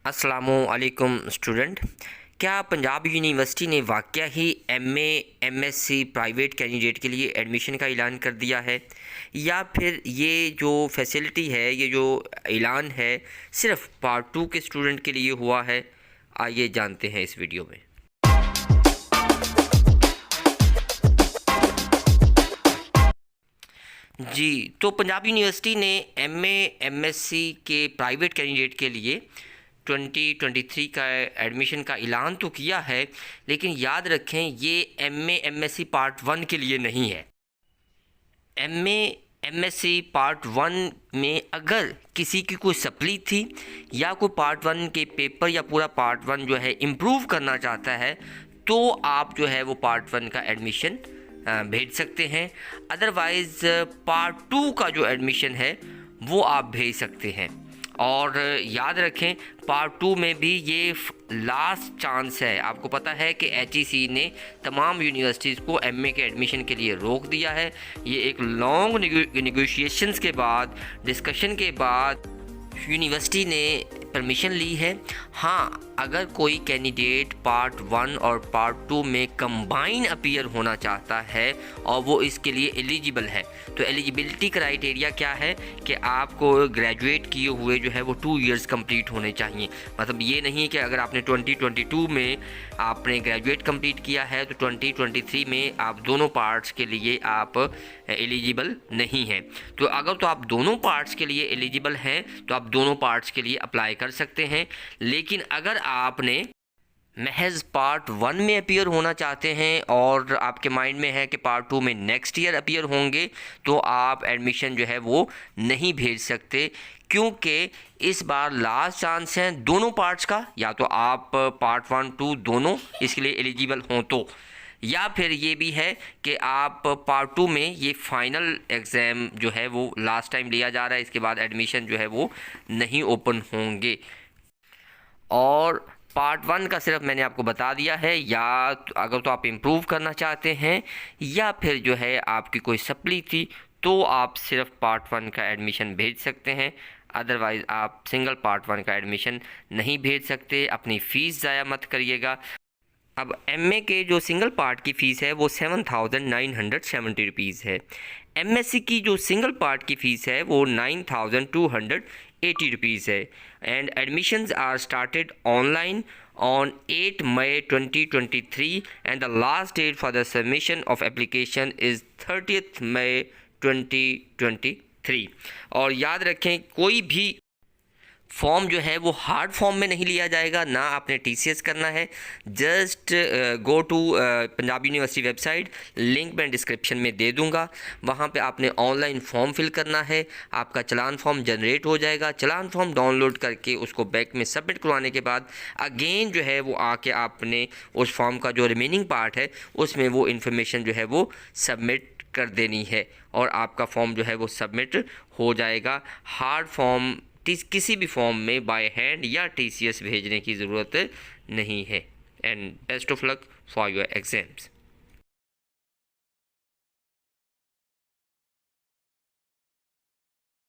अस्सलामुअलैकुम स्टूडेंट। क्या पंजाब यूनिवर्सिटी ने वाकया ही एमए एमएससी प्राइवेट कैंडिडेट के लिए एडमिशन का ऐलान कर दिया है, या फिर ये जो फैसिलिटी है, ये जो ऐलान है, सिर्फ पार्ट 2 के स्टूडेंट के लिए हुआ है? आइए जानते हैं इस वीडियो में। जी, तो पंजाब यूनिवर्सिटी ने एमए एमएससी के प्राइवेट कैंडिडेट के लिए 2023 का एडमिशन का ऐलान तो किया है, लेकिन याद रखें ये एमए एमएससी पार्ट 1 के लिए नहीं है। एमए एमएससी पार्ट 1 में अगर किसी की कोई सप्ली थी या कोई पार्ट 1 के पेपर या पूरा पार्ट 1 जो है इम्प्रूव करना चाहता है, तो आप जो है वो पार्ट 1 का एडमिशन भेज सकते हैं। अदरवाइज़ पार्ट 2 का जो एडमिशन है वो आप भेज सकते हैं। और याद रखें पार्ट 2 में भी ये लास्ट चांस है। आपको पता है कि एचईसी ने तमाम यूनिवर्सिटीज़ को एमए के एडमिशन के लिए रोक दिया है। ये एक लॉन्ग नेगोशिएशंस के बाद, डिस्कशन के बाद यूनिवर्सिटी ने परमिशन ली है। हाँ, अगर कोई कैंडिडेट पार्ट 1 और पार्ट 2 में कंबाइन अपीयर होना चाहता है और वो इसके लिए एलिजिबल है, तो एलिजिबिलिटी क्राइटेरिया क्या है कि आपको ग्रेजुएट किए हुए जो है वो 2 इयर्स कंप्लीट होने चाहिए। मतलब ये नहीं कि अगर आपने 2022 में आपने ग्रेजुएट कंप्लीट किया है तो 2023 में आप दोनों पार्ट्स के लिए आप एलिजिबल नहीं हैं। तो अगर तो आप दोनों पार्ट्स के लिए एलिजिबल हैं तो आप दोनों पार्ट्स के लिए अप्लाई कर सकते हैं। लेकिन अगर आपने महज पार्ट 1 में अपीयर होना चाहते हैं और आपके माइंड में है कि पार्ट 2 में नेक्स्ट ईयर अपीयर होंगे, तो आप एडमिशन जो है वो नहीं भेज सकते, क्योंकि इस बार लास्ट चांस है दोनों पार्ट्स का। या तो आप पार्ट 1 2 दोनों इसके लिए एलिजिबल हों तो, या फिर ये भी है कि आप पार्ट 2 में ये फाइनल एग्ज़ाम जो है वो लास्ट टाइम लिया जा रहा है, इसके बाद एडमिशन जो है वो नहीं ओपन होंगे। और पार्ट 1 का सिर्फ मैंने आपको बता दिया है, या अगर तो आप इम्प्रूव करना चाहते हैं या फिर जो है आपकी कोई सप्ली थी तो आप सिर्फ पार्ट 1 का एडमिशन भेज सकते हैं। अदरवाइज़ आप सिंगल पार्ट 1 का एडमिशन नहीं भेज सकते। अपनी फ़ीस ज़ाया मत करिएगा। अब एमए के जो सिंगल पार्ट की फ़ीस है वो 7,970 रुपीज़ है। एमएससी की जो सिंगल पार्ट की फ़ीस है वो 9,280 रुपीज़ है। And admissions are started online on 8 May 2023 and the last date for the submission of application is 30 May 2023। और याद रखें कोई भी फॉर्म जो है वो हार्ड फॉर्म में नहीं लिया जाएगा, ना आपने टीसीएस करना है। Just go to Punjab university website, link मैं डिस्क्रिप्शन में दे दूंगा। वहाँ पे आपने ऑनलाइन फॉर्म फिल करना है, आपका चलान फॉर्म जनरेट हो जाएगा। चलान फॉर्म डाउनलोड करके उसको बैक में सबमिट करवाने के बाद अगेन जो है वो आके आपने उस फॉर्म का जो रिमेनिंग पार्ट है उसमें वो इन्फॉर्मेशन जो है वो सबमिट कर देनी है और आपका फॉर्म जो है वो सबमिट हो जाएगा। हार्ड फॉर्म किसी भी फॉर्म में बाय हैंड या टीसीएस भेजने की ज़रूरत नहीं है। And best of luck for your exams.